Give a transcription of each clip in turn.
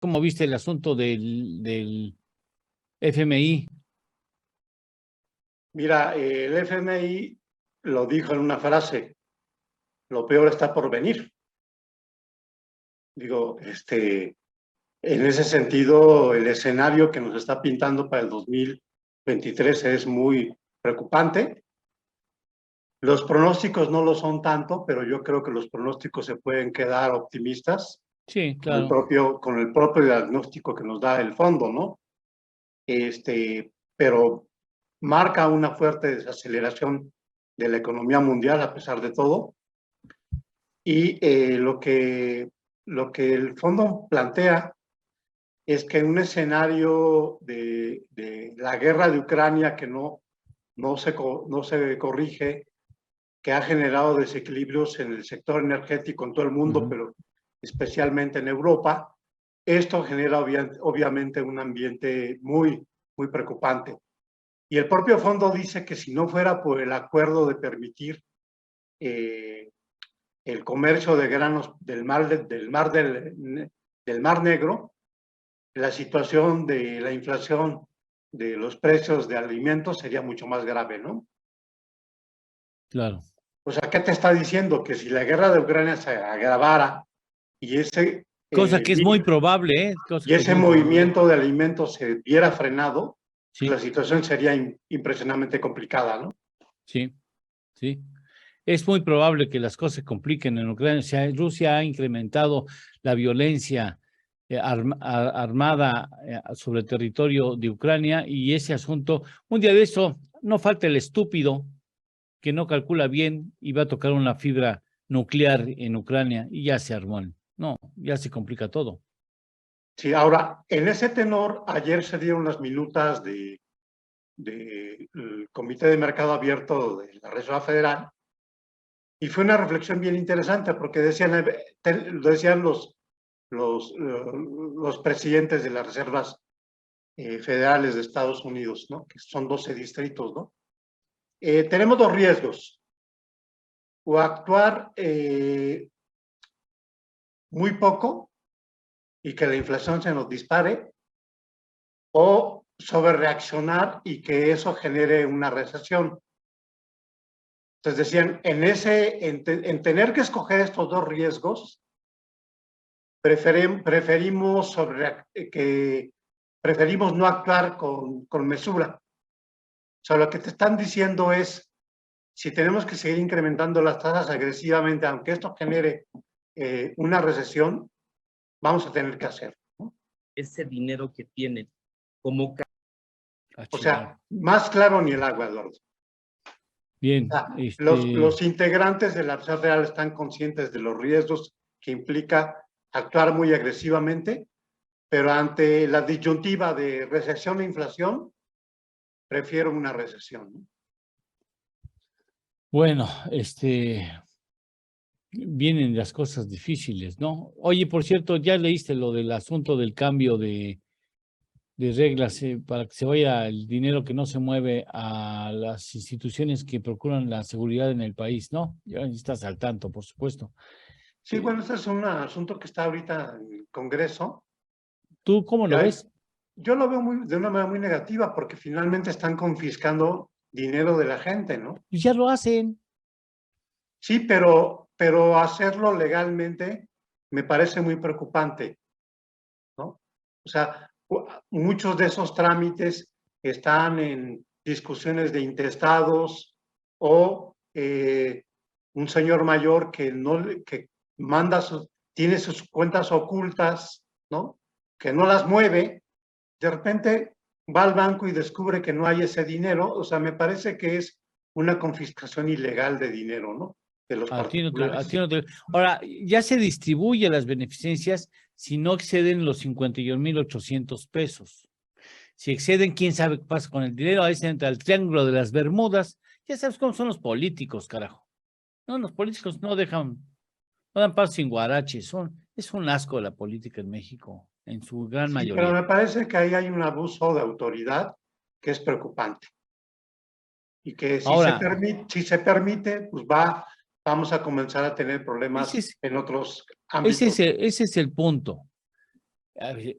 ¿Cómo viste el asunto del FMI? Mira, el FMI lo dijo en una frase, lo peor está por venir. Digo, en ese sentido, el escenario que nos está pintando para el 2023 es muy preocupante. Los pronósticos no lo son tanto, pero yo creo que los pronósticos se pueden quedar optimistas Sí, con el claro. propio diagnóstico que nos da el fondo, ¿no? Pero marca una fuerte desaceleración de la economía mundial a pesar de todo. Y lo que el fondo plantea es que en un escenario de la guerra de Ucrania que no se corrige, que ha generado desequilibrios en el sector energético en todo el mundo, pero especialmente en Europa, esto genera obviamente un ambiente muy, muy preocupante. Y el propio fondo dice que si no fuera por el acuerdo de permitir el comercio de granos del Mar Negro, la situación de la inflación de los precios de alimentos sería mucho más grave, ¿no? Claro. O sea, ¿qué te está diciendo? Que si la guerra de Ucrania se agravara y Cosa que es muy probable, ¿eh? Cosa que es muy probable. movimiento de alimentos se viera frenado, pues Sí, la situación sería impresionantemente complicada, ¿no? sí, sí. Es muy probable que las cosas se compliquen en Ucrania. O sea, Rusia ha incrementado la violencia armada sobre el territorio de Ucrania y ese asunto, un día de eso, no falta el estúpido que no calcula bien y va a tocar una fibra nuclear en Ucrania y ya se armó. No, ya se complica todo. Sí, ahora, en ese tenor, ayer se dieron las minutas del Comité de Mercado Abierto de la Reserva Federal y fue una reflexión bien interesante porque decían los presidentes de las reservas federales de Estados Unidos, ¿no? Que son 12 distritos, ¿no? Tenemos dos riesgos, o actuar muy poco y que la inflación se nos dispare, o sobrereaccionar y que eso genere una recesión. Entonces decían, en tener que escoger estos dos riesgos, preferimos no actuar con mesura. O sea, lo que te están diciendo es, si tenemos que seguir incrementando las tasas agresivamente, aunque esto genere una recesión, vamos a tener que hacerlo, ¿no? Ese dinero que tienen como... O sea, más claro ni el agua, Eduardo. Bien, Los integrantes de la Reserva Federal están conscientes de los riesgos que implica actuar muy agresivamente, pero ante la disyuntiva de recesión e inflación, prefiero una recesión, ¿no? bueno, vienen las cosas difíciles, ¿no? Oye, por cierto, ¿ya leíste lo del asunto del cambio de reglas para que se vaya el dinero que no se mueve a las instituciones que procuran la seguridad en el país, ¿no? Ya estás al tanto, por supuesto. Sí, bueno, ese es un asunto que está ahorita en el Congreso. ¿Tú cómo lo ves? Yo lo veo de una manera muy negativa porque finalmente están confiscando dinero de la gente, ¿no? Pues ya lo hacen. Sí, pero hacerlo legalmente me parece muy preocupante, ¿no? O sea, muchos de esos trámites están en discusiones de intestados o un señor mayor que tiene sus cuentas ocultas, ¿no? Que no las mueve, de repente va al banco y descubre que no hay ese dinero. O sea, me parece que es una confiscación ilegal de dinero, ¿no? De los particulares. Ahora, ya se distribuye las beneficencias si no exceden los 51,800 pesos. Si exceden, quién sabe qué pasa con el dinero. Ahí se entra el triángulo de las Bermudas. Ya sabes cómo son los políticos, carajo. No, los políticos no dan paso sin guaraches. Es un asco la política en México, en su gran Sí, pero mayoría. me parece que ahí hay un abuso de autoridad que es preocupante. Y que Ahora, si se permite, pues vamos a comenzar a tener problemas en otros ámbitos. ese es el punto.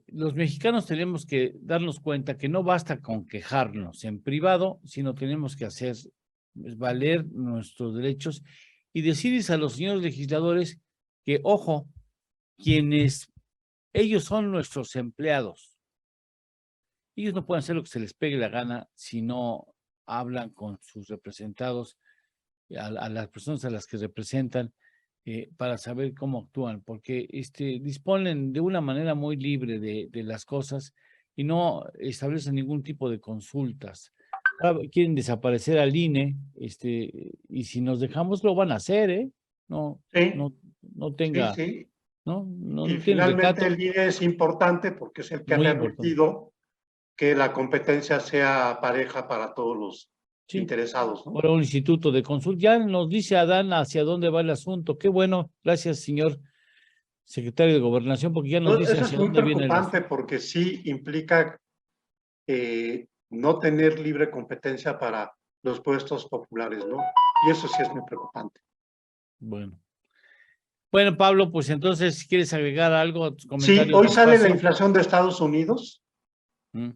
los mexicanos tenemos que darnos cuenta que no basta con quejarnos en privado, sino tenemos que hacer valer nuestros derechos y decirles a los señores legisladores que, ojo, ellos son nuestros empleados. Ellos no pueden hacer lo que se les pegue la gana si no hablan con sus representados, a las personas a las que representan, para saber cómo actúan, porque disponen de una manera muy libre de las cosas y no establecen ningún tipo de consultas. Quieren desaparecer al INE, y si nos dejamos lo van a hacer, ¿eh? No, Sí, no tenga, sí. no Y tiene finalmente recato, el INE es importante porque es el que ha muy importante. permitido que la competencia sea pareja para todos los Sí. interesados, ¿no? Ahora un instituto de consulta. Ya nos dice Adán hacia dónde va el asunto. Qué bueno, gracias, señor secretario de Gobernación, porque ya nos dice Eso es hacia muy dónde viene el asunto. preocupante porque sí implica no tener libre competencia para los puestos populares, ¿no? Y eso sí es muy preocupante. Bueno. Bueno, Pablo, pues entonces, si quieres agregar algo a tus Sí, comentarios. hoy sale la paso. inflación de Estados Unidos. Mm.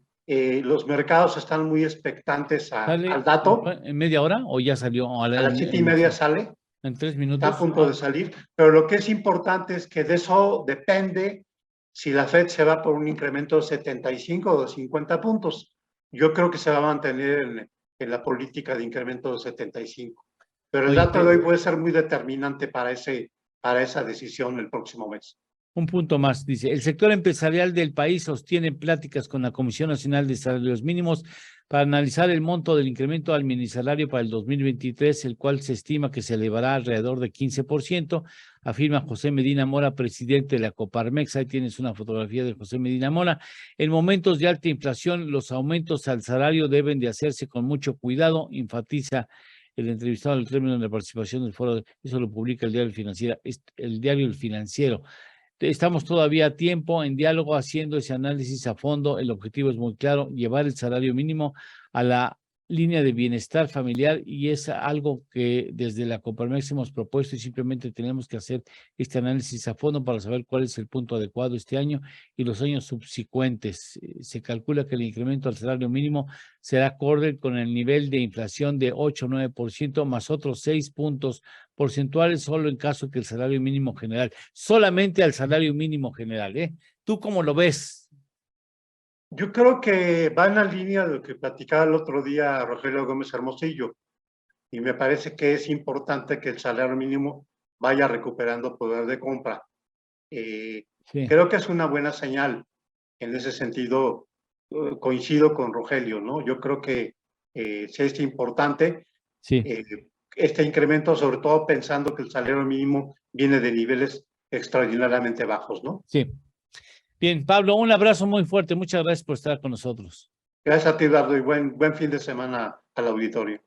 Los mercados están muy expectantes ¿Sale al dato. en media hora o ya salió? A las 7:30 sale. En 3 Está minutos. a punto de salir. Pero lo que es importante es que de eso depende si la Fed se va por un incremento de 75 o de 50 puntos. Yo creo que se va a mantener en la política de incremento de 75. Pero el Oye, dato de hoy puede ser muy determinante para esa decisión el próximo mes. un punto más, dice, el sector empresarial del país sostiene pláticas con la Comisión Nacional de Salarios Mínimos para analizar el monto del incremento al minisalario para el 2023, el cual se estima que se elevará alrededor de 15%, afirma José Medina Mora, presidente de la Coparmex. Ahí tienes una fotografía de José Medina Mora. En momentos de alta inflación, los aumentos al salario deben de hacerse con mucho cuidado, enfatiza el entrevistado al término de la participación del foro. Eso lo publica el Diario El Financiero. Estamos todavía a tiempo en diálogo haciendo ese análisis a fondo. El objetivo es muy claro, llevar el salario mínimo a la línea de bienestar familiar, y es algo que desde la Coparmex hemos propuesto y simplemente tenemos que hacer este análisis a fondo para saber cuál es el punto adecuado este año y los años subsecuentes. Se calcula que el incremento al salario mínimo será acorde con el nivel de inflación de 8 o 9% más otros 6 puntos porcentuales solo en caso que el salario mínimo general, solamente al salario mínimo general, ¿eh? ¿Tú cómo lo ves? Yo creo que va en la línea de lo que platicaba el otro día Rogelio Gómez Hermosillo, y me parece que es importante que el salario mínimo vaya recuperando poder de compra. Sí. Creo que es una buena señal. En ese sentido, coincido con Rogelio, ¿no? Yo creo que sí es importante Sí. Este incremento, sobre todo pensando que el salario mínimo viene de niveles extraordinariamente bajos, ¿no? Sí. Bien, Pablo, un abrazo muy fuerte. Muchas gracias por estar con nosotros. Gracias a ti, Eduardo, y buen fin de semana al auditorio.